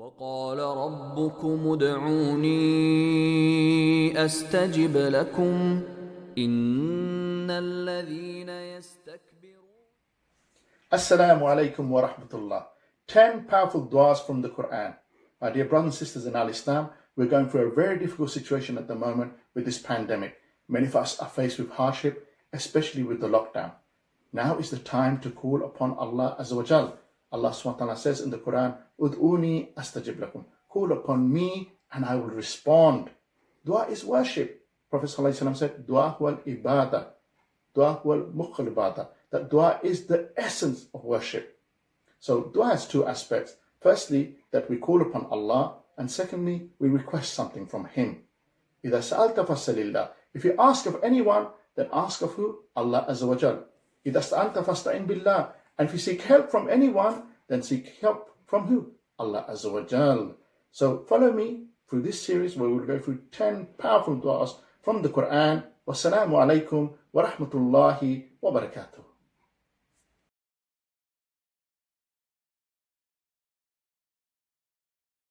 وقال ربكم ادعوني أستجب لكم إن الذين يستكبرون. Assalamu alaikum wa rahmatullah. 10 powerful du'as from the Qur'an. My dear brothers and sisters in Al-Islam, we're going through a very difficult situation at the moment with this pandemic. Many of us are faced with hardship, especially with the lockdown. Now is the time to call upon Allah Azza wa Jal. Allah subhanahu wa ta'ala says in the Quran, Ud'uni astajib lakum. Call upon me and I will respond. Dua is worship. Prophet sallallahu alaihi wasallam said, Dua huwal ibadah. Dua huwal mukhal ibadah. That dua is the essence of worship. So dua has two aspects. Firstly, that we call upon Allah, and secondly, we request something from Him. إِذَا سَأَلْتَ فَاسْأَلِ اللَّهِ. If you ask of anyone, then ask of who? Allah Azza wa Jal. إِذَا اسْتَعَنْتَ فَاسْتَعِنْ بِاللَّهِ. And if you seek help from anyone, then seek help from who? Allah Azza wa Jal. So follow me through this series where we'll go through 10 powerful du'as from the Quran. Wassalamu alaikum wa rahmatullahi wa barakatuh.